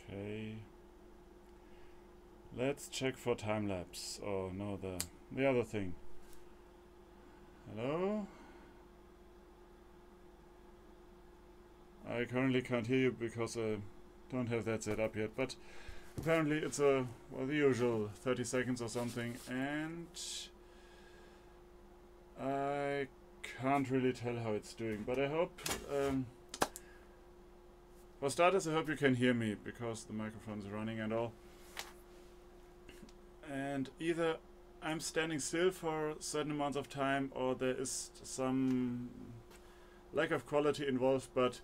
Okay. Let's check for time lapse. Oh no, the other thing. Hello? I currently can't hear you because I don't have that set up yet, but apparently it's the usual 30 seconds or something, and I can't really tell how it's doing, but I hope, for starters, I hope you can hear me because the microphone's running and all. And either I'm standing still for certain amounts of time or there is some lack of quality involved, but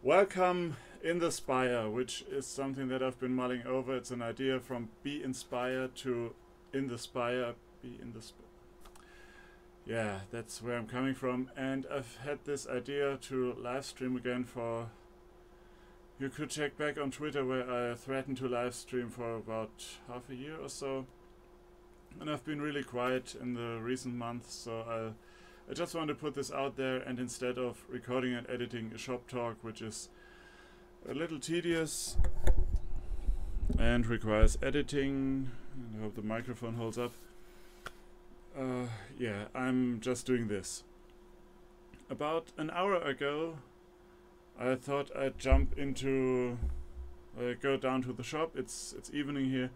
welcome in the Spire, which is something that I've been mulling over. It's an idea from be inspired to in the Spire, be in the Spire. Yeah, that's where I'm coming from, and I've had this idea to live stream again for... You could check back on Twitter where I threatened to live stream for about half a year or so, and I've been really quiet in the recent months, so I just want to put this out there, and instead of recording and editing a shop talk, which is a little tedious and requires editing, and I hope the microphone holds up, yeah, I'm just doing this. About an hour ago I thought I'd jump into, go down to the shop. It's evening here,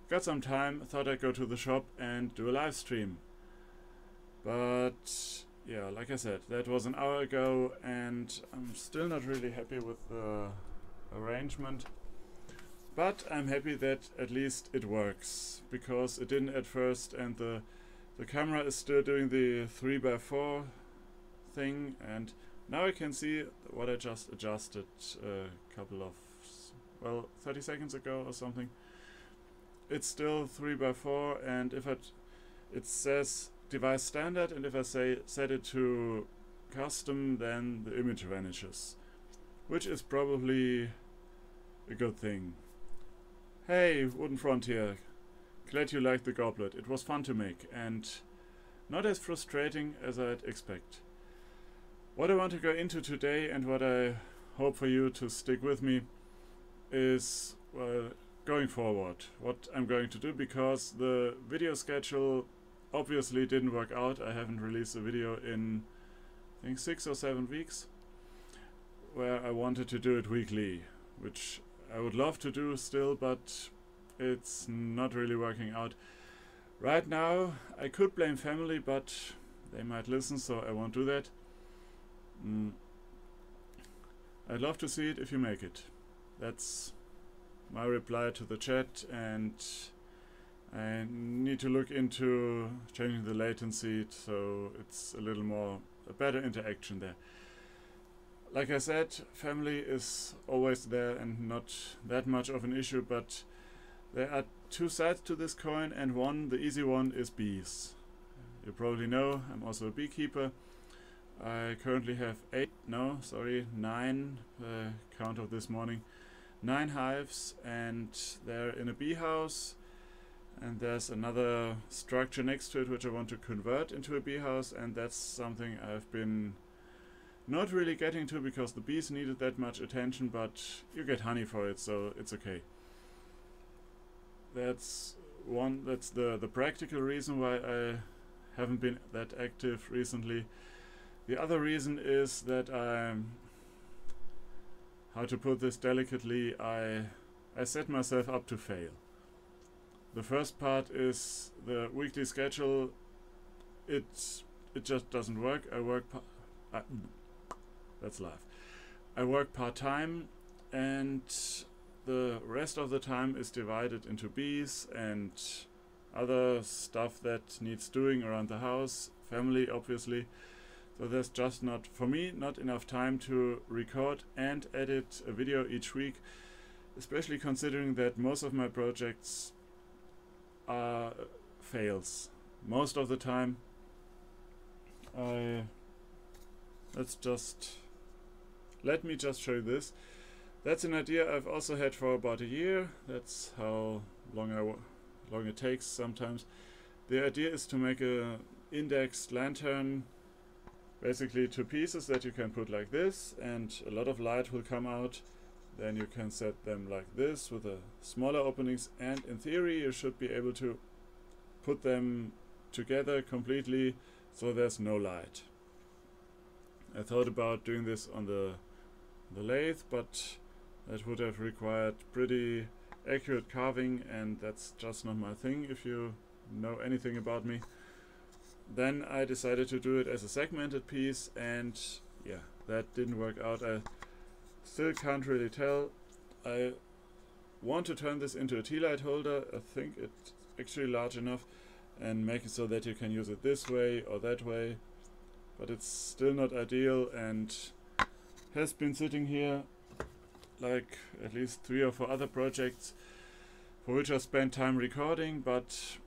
got some time, thought I'd go to the shop and do a live stream. But yeah, like I said, that was an hour ago and I'm still not really happy with the arrangement. But I'm happy that at least it works, because it didn't at first, and the camera is still doing the 3x4 thing, and now I can see what I just adjusted a couple of, 30 seconds ago or something. It's still 3x4, and if it says device standard, and if I set it to custom, then the image vanishes, which is probably a good thing. Hey, Wooden Frontier, glad you liked the goblet. It was fun to make and not as frustrating as I'd expect. What I want to go into today, and what I hope for you to stick with me, is, well, going forward, what I'm going to do, because the video schedule obviously didn't work out. I haven't released a video in, I think, 6 or 7 weeks, where I wanted to do it weekly, which I would love to do still, but it's not really working out. Right now, I could blame family, but they might listen, so I won't do that. I'd love to see it if you make it. That's my reply to the chat, and I need to look into changing the latency so it's a better interaction there. Like I said, family is always there and not that much of an issue, but there are two sides to this coin, and the easy one, is bees. You probably know I'm also a beekeeper. I currently have 9, count of this morning, 9 hives, and they're in a bee house, and there's another structure next to it which I want to convert into a bee house, and that's something I've been not really getting to because the bees needed that much attention, but you get honey for it, so it's okay. That's the practical reason why I haven't been that active recently. The other reason is that how to put this delicately, I set myself up to fail. The first part is the weekly schedule. It just doesn't work. That's live. I work part-time, and the rest of the time is divided into bees and other stuff that needs doing around the house, family obviously. So there's just not, for me, not enough time to record and edit a video each week, especially considering that most of my projects are fails. Most of the time. Let me just show you this. That's an idea I've also had for about a year. That's how long it takes sometimes. The idea is to make a indexed lantern, basically 2 pieces that you can put like this, and a lot of light will come out. then you can set them like this with the smaller openings, and in theory you should be able to put them together completely so there's no light. I thought about doing this on the lathe, but that would have required pretty accurate carving, and that's just not my thing if you know anything about me. Then I decided to do it as a segmented piece, and yeah, that didn't work out. I still can't really tell. I want to turn this into a tea light holder. I think it's actually large enough, and make it so that you can use it this way or that way, but it's still not ideal and has been sitting here like at least 3 or 4 other projects for which I spent time recording but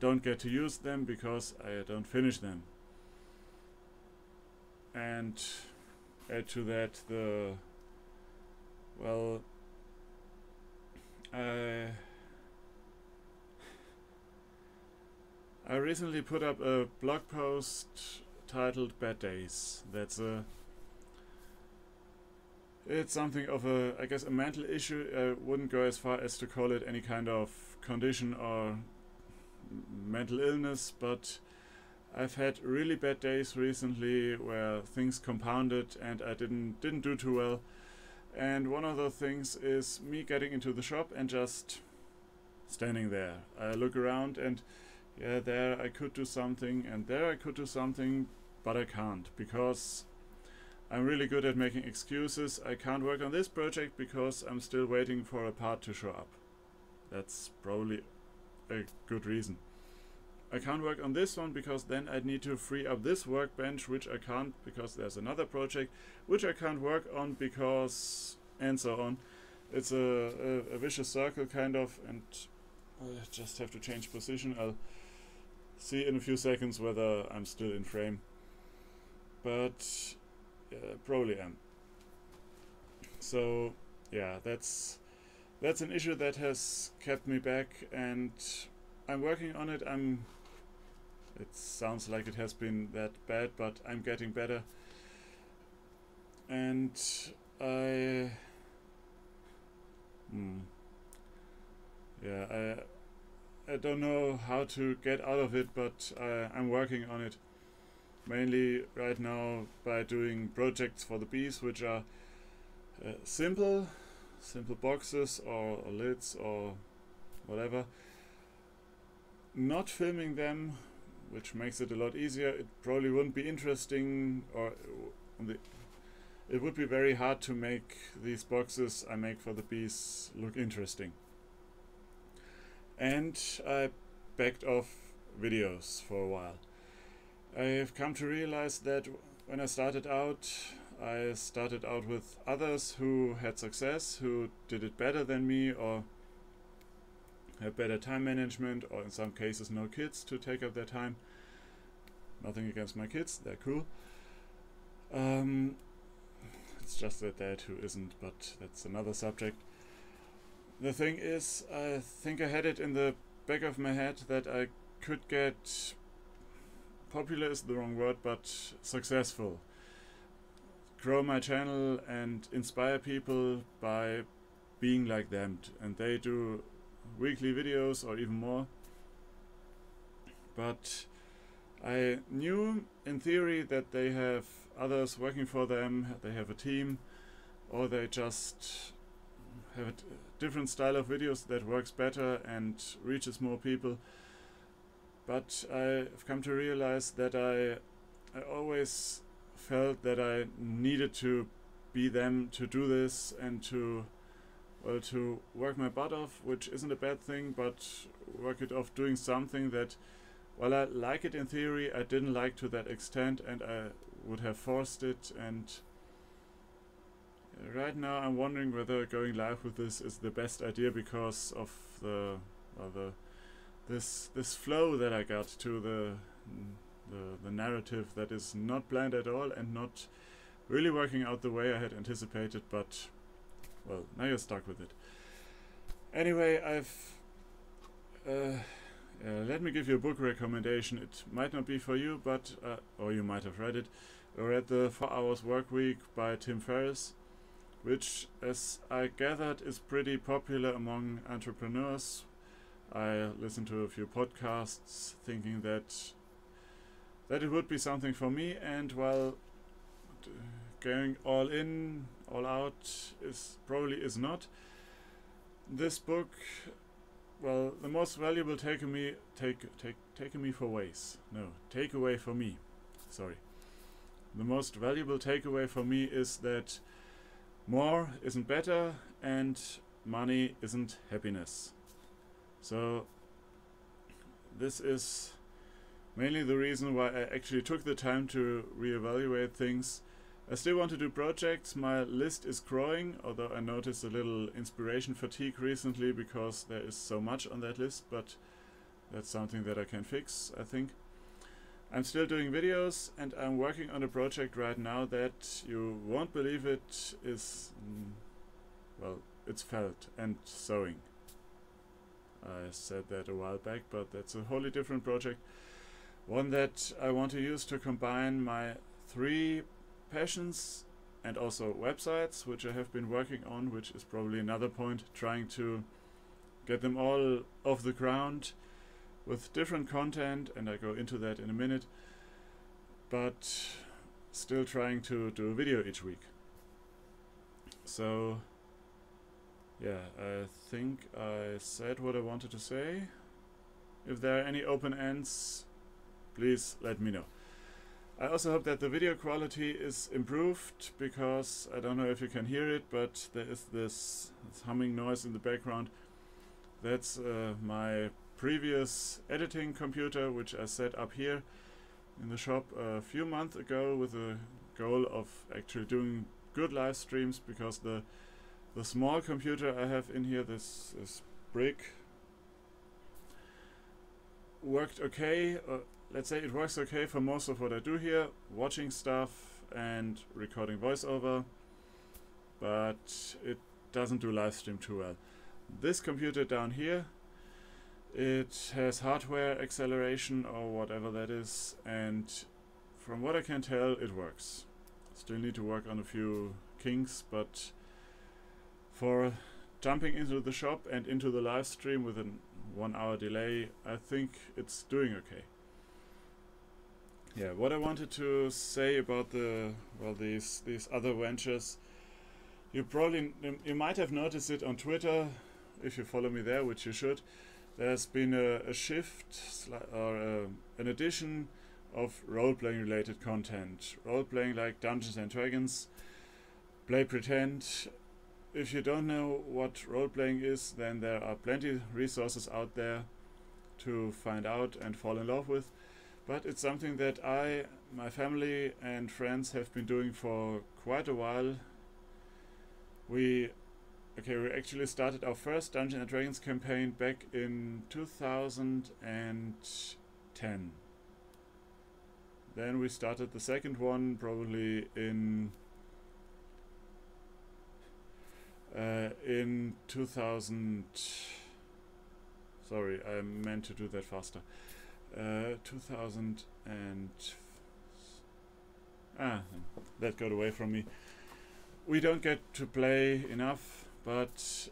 don't get to use them because I don't finish them. And add to that the, well, I recently put up a blog post titled Bad Days. It's something of a, I guess, a mental issue. I wouldn't go as far as to call it any kind of condition or mental illness, but I've had really bad days recently where things compounded and I didn't do too well. And one of those things is me getting into the shop and just standing there. I look around and yeah, there I could do something and there I could do something, but I can't because I'm really good at making excuses. I can't work on this project because I'm still waiting for a part to show up. That's probably a good reason. I can't work on this one because then I'd need to free up this workbench, which I can't because there's another project which I can't work on because, and so on. It's a vicious circle kind of, and I just have to change position. I'll see in a few seconds whether I'm still in frame, but probably am. So yeah, that's an issue that has kept me back, and I'm working on it. It sounds like it has been that bad, but I'm getting better. And I don't know how to get out of it, but I'm working on it. Mainly right now by doing projects for the bees, which are simple boxes or lids or whatever. Not filming them, which makes it a lot easier. It probably wouldn't be interesting, or it would be very hard to make these boxes I make for the bees look interesting. And I backed off videos for a while. I've come to realize that when I started out with others who had success, who did it better than me, or had better time management, or in some cases no kids to take up their time. Nothing against my kids, they're cool. It's just that dad who isn't, but that's another subject. The thing is, I think I had it in the back of my head that I could get, popular is the wrong word, but successful. Grow my channel and inspire people by being like them, and they do weekly videos or even more. But I knew in theory that they have others working for them, they have a team, or they just have a different style of videos that works better and reaches more people. But I've come to realize that I always felt that I needed to be them to do this and to work my butt off, which isn't a bad thing, but work it off doing something that, while I like it in theory, I didn't like to that extent, and I would have forced it. And right now I'm wondering whether going live with this is the best idea because of this flow that I got to the narrative that is not planned at all and not really working out the way I had anticipated, but well, now you're stuck with it. Anyway, let me give you a book recommendation. It might not be for you, but or you might have read it. I read The 4 Hours Work Week by Tim Ferriss, which, as I gathered, is pretty popular among entrepreneurs. I listened to a few podcasts thinking that it would be something for me, and well, going all in, all out probably is not. This book, well, the most valuable takeaway for me. Sorry. The most valuable takeaway for me is that more isn't better and money isn't happiness. So this is mainly the reason why I actually took the time to reevaluate things. I still want to do projects. My list is growing, although I noticed a little inspiration fatigue recently because there is so much on that list, but that's something that I can fix, I think. I'm still doing videos, and I'm working on a project right now that you won't believe it is, well, it's felt and sewing. I said that a while back, but that's a wholly different project. One that I want to use to combine my 3 passions and also websites, which I have been working on, which is probably another point, trying to get them all off the ground with different content, and I go into that in a minute, but still trying to do a video each week. So yeah, I think I said what I wanted to say. If there are any open ends, please let me know. I also hope that the video quality is improved, because I don't know if you can hear it, but there is this humming noise in the background. That's my previous editing computer, which I set up here in the shop a few months ago with the goal of actually doing good live streams, because the small computer I have in here, this brick, worked okay. Let's say it works okay for most of what I do here, watching stuff and recording voiceover, but it doesn't do live stream too well. This computer down here, it has hardware acceleration or whatever that is, and from what I can tell, it works. Still need to work on a few kinks, but for jumping into the shop and into the live stream with a 1 hour delay, I think it's doing okay. Yeah, what I wanted to say about these other ventures, you might have noticed it on Twitter if you follow me there, which you should. There's been a shift or an addition of role-playing related content. Role-playing like Dungeons and Dragons, Play Pretend. If you don't know what role-playing is, then there are plenty of resources out there to find out and fall in love with. But it's something that my family and friends have been doing for quite a while. We actually started our first Dungeons and Dragons campaign back in 2010. Then we started the second one probably in 2000. Sorry, I meant to do that faster. 2000 and that got away from me. We don't get to play enough, but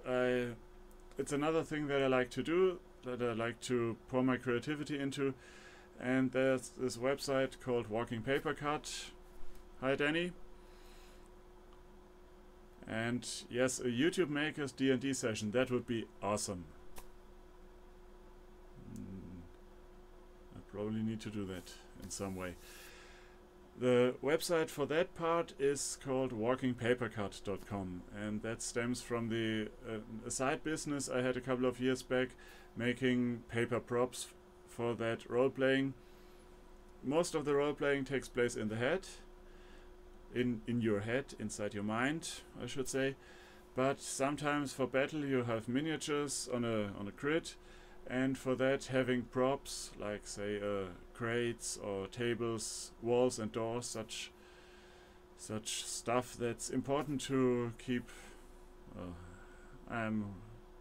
it's another thing that I like to do, that I like to pour my creativity into. And there's this website called Walking Paper Cut. Hi Danny. And yes, a YouTube Maker's D&D session, that would be awesome. I probably need to do that in some way. The website for that part is called walkingpapercut.com, and that stems from a side business I had a couple of years back, making paper props for that role-playing. Most of the role-playing takes place in the head, in your head, inside your mind, I should say. But sometimes for battle you have miniatures on a grid, and for that having props like say crates or tables, walls and doors, such stuff that's important to keep.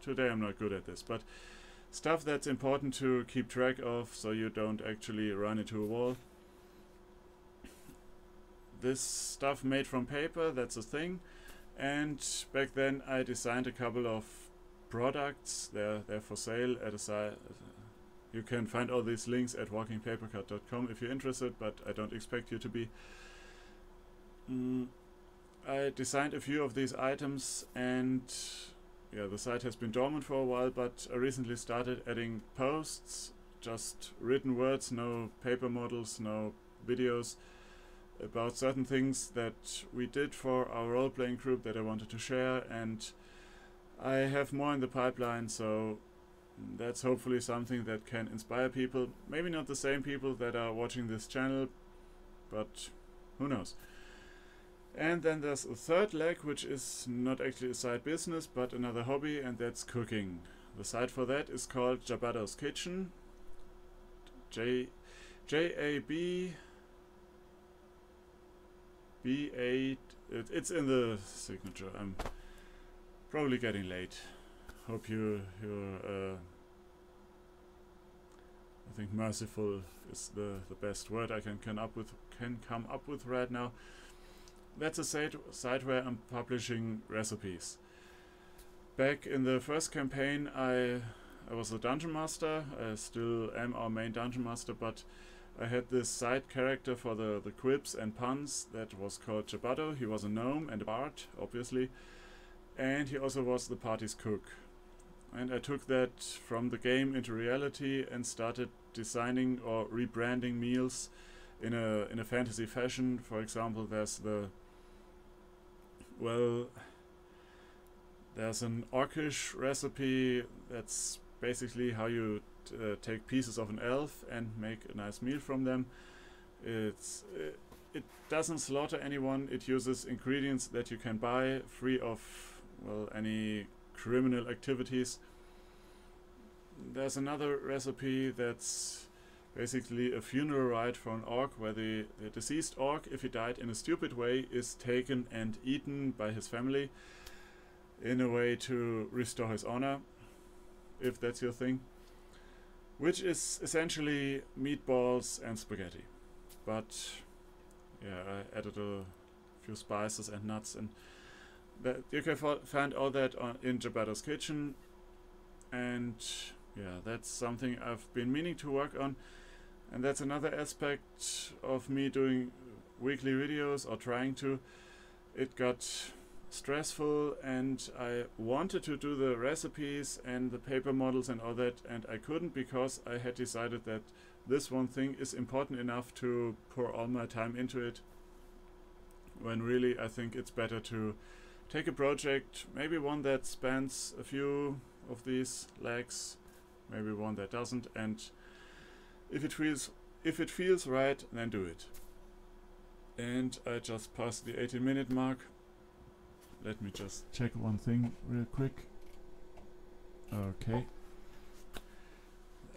Today I'm not good at this, but stuff that's important to keep track of so you don't actually run into a wall. This stuff made from paper, that's a thing, And back then I designed a couple of products. They're for sale at a site. You can find all these links at walkingpapercut.com if you're interested, but I don't expect you to be. I designed a few of these items, and yeah, the site has been dormant for a while, but I recently started adding posts, just written words, no paper models, no videos, about certain things that we did for our role-playing group that I wanted to share, and I have more in the pipeline, so that's hopefully something that can inspire people. Maybe not the same people that are watching this channel, but who knows. And then there's a third leg, which is not actually a side business, but another hobby, and that's cooking. The site for that is called Jabado's Kitchen. J-A-B... B8, it's in the signature. I'm probably getting late. Hope you're I think merciful is the best word I can come up with right now. That's a site where I'm publishing recipes. Back in the first campaign I was a dungeon master. I still am our main dungeon master, but I had this side character for the quips and puns that was called Jabado. He was a gnome and a bard, obviously, and he also was the party's cook. And I took that from the game into reality and started designing or rebranding meals in a fantasy fashion. For example, there's there's an orcish recipe that's basically how you take pieces of an elf and make a nice meal from them. It doesn't slaughter anyone. It uses ingredients that you can buy free of any criminal activities. There's another recipe that's basically a funeral rite for an orc, where the deceased orc, if he died in a stupid way, is taken and eaten by his family in a way to restore his honor, if that's your thing. Which is essentially meatballs and spaghetti. But yeah, I added a few spices and nuts, and that you can find all that in Jabado's Kitchen. And yeah, that's something I've been meaning to work on, and that's another aspect of me doing weekly videos, or trying to. It got stressful, and I wanted to do the recipes and the paper models and all that, and I couldn't, because I had decided that this one thing is important enough to pour all my time into it, when really I think it's better to take a project, maybe one that spans a few of these legs, maybe one that doesn't, and if it feels right, then do it. And I just passed the 18-minute mark. Let me just check one thing real quick. Okay.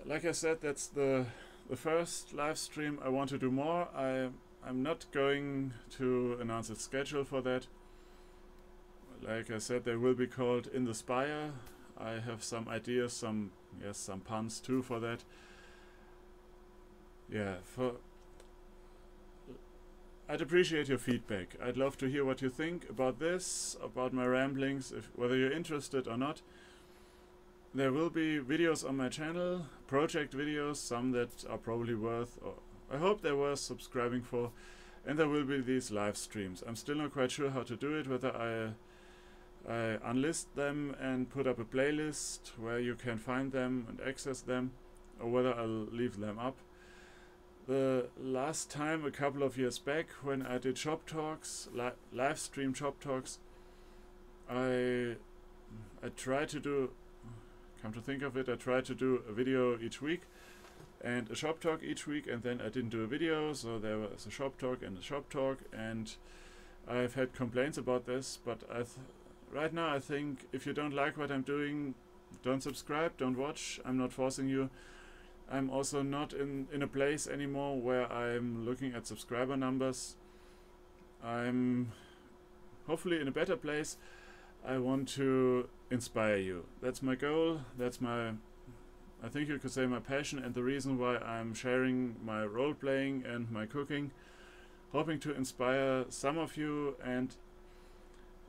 Like I said, that's the first live stream. I want to do more. I'm not going to announce a schedule for that. Like I said, they will be called In the Spire. I have some ideas, some puns too for that. Yeah, I'd appreciate your feedback. I'd love to hear what you think about this, about my ramblings, whether you're interested or not. There will be videos on my channel, project videos, some that are probably worth, or I hope they're worth subscribing for, and there will be these live streams. I'm still not quite sure how to do it, whether I unlist them and put up a playlist where you can find them and access them, or whether I'll leave them up. The last time, a couple of years back, when I did shop talks, live stream shop talks, I tried to do, come to think of it, I tried to do a video each week and a shop talk each week, and then I didn't do a video, so there was a shop talk and a shop talk, and I've had complaints about this, but right now I think if you don't like what I'm doing, don't subscribe, don't watch. I'm not forcing you. I'm also not in a place anymore where I'm looking at subscriber numbers. I'm hopefully in a better place. I want to inspire you. That's my goal. That's my, I think you could say, my passion, and the reason why I'm sharing my role playing and my cooking, hoping to inspire some of you. And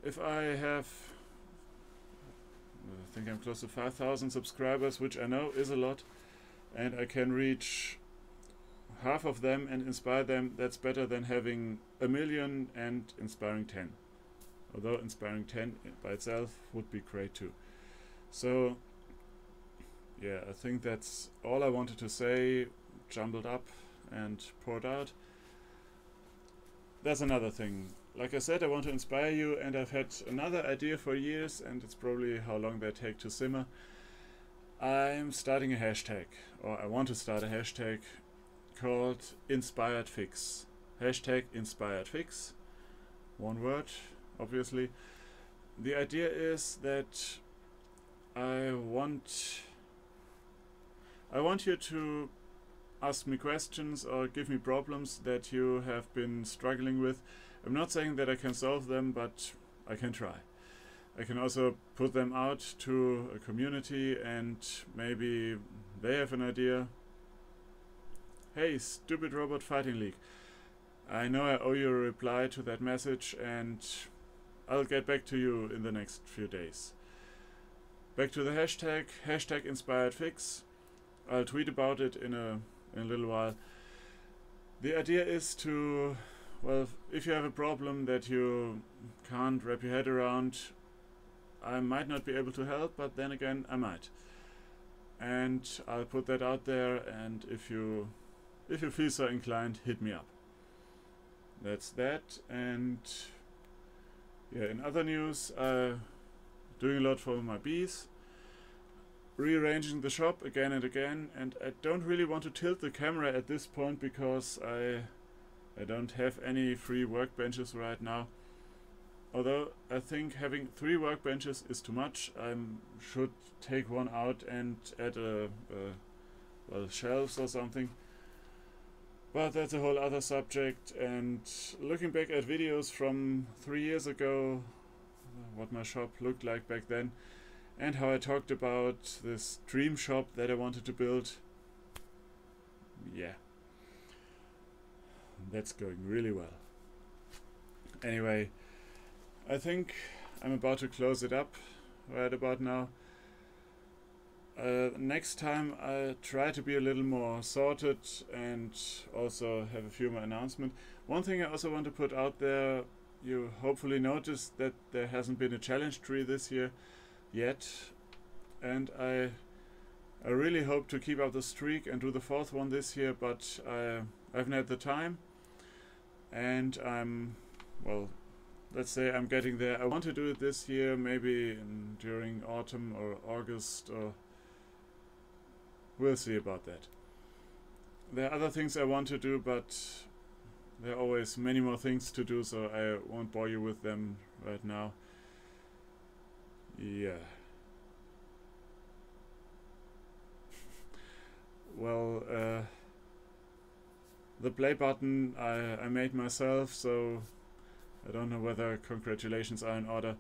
if I have, I think I'm close to 5,000 subscribers, which I know is a lot, and I can reach half of them and inspire them, that's better than having 1 million and inspiring 10. Although inspiring 10 by itself would be great too. So yeah, I think that's all I wanted to say, jumbled up and poured out. That's another thing. Like I said, I want to inspire you, and I've had another idea for years, and it's probably how long they take to simmer. I'm starting a hashtag, or I want to start a hashtag called InspiredFix. Hashtag InspiredFix. One word, obviously. The idea is that I want you to ask me questions or give me problems that you have been struggling with. I'm not saying that I can solve them, but I can try. I can also put them out to a community, and maybe they have an idea. Hey, stupid robot fighting league. I know I owe you a reply to that message, and I'll get back to you in the next few days. Back to the hashtag InspiredFix. I'll tweet about it in a little while. The idea is to, well, if you have a problem that you can't wrap your head around, I might not be able to help, but then again I might. And I'll put that out there, and if you feel so inclined, hit me up. That's that. And yeah, in other news, doing a lot for my bees, rearranging the shop again and again, and I don't really want to tilt the camera at this point because I don't have any free workbenches right now. Although I think having 3 workbenches is too much. I should take one out and add well, shelves or something. But that's a whole other subject, and looking back at videos from 3 years ago, what my shop looked like back then, and how I talked about this dream shop that I wanted to build, yeah, that's going really well. Anyway, I think I'm about to close it up right about now. Next time I'll try to be a little more sorted and also have a few more announcements. One thing I also want to put out there, you hopefully noticed that there hasn't been a challenge tree this year yet, and I really hope to keep up the streak and do the 4th one this year, but I haven't had the time, and well, let's say I'm getting there. I want to do it this year, maybe during autumn or August, or we'll see about that. There are other things I want to do, but there are always many more things to do, so I won't bore you with them right now. Yeah. Well, the play button I made myself, so I don't know whether congratulations are in order.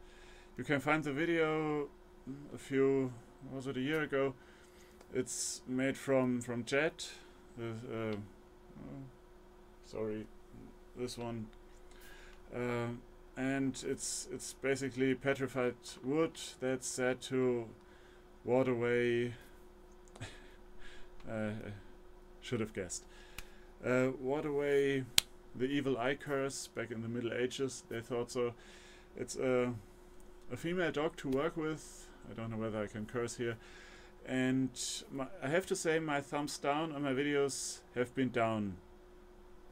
You can find the video was it a year ago? It's made from Jet. Sorry, this one. And it's basically petrified wood that's said to ward away. Should have guessed. Ward away the evil eye curse back in the Middle Ages. They thought so. It's a female dog to work with. I don't know whether I can curse here. And I have to say, my thumbs down on my videos have been down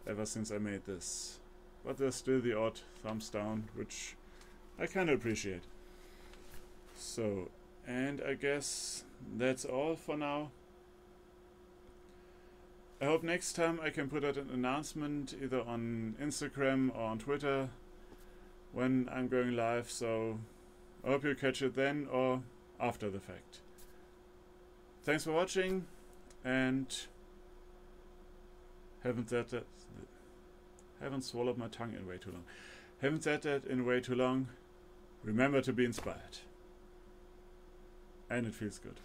ever since I made this. But there's still the odd thumbs down, which I kind of appreciate. So, and I guess that's all for now. I hope next time I can put out an announcement either on Instagram or on Twitter when I'm going live, so I hope you catch it then or after the fact. Thanks for watching, and haven't swallowed my tongue in way too long. Haven't said that in way too long. Remember to be inspired. And it feels good.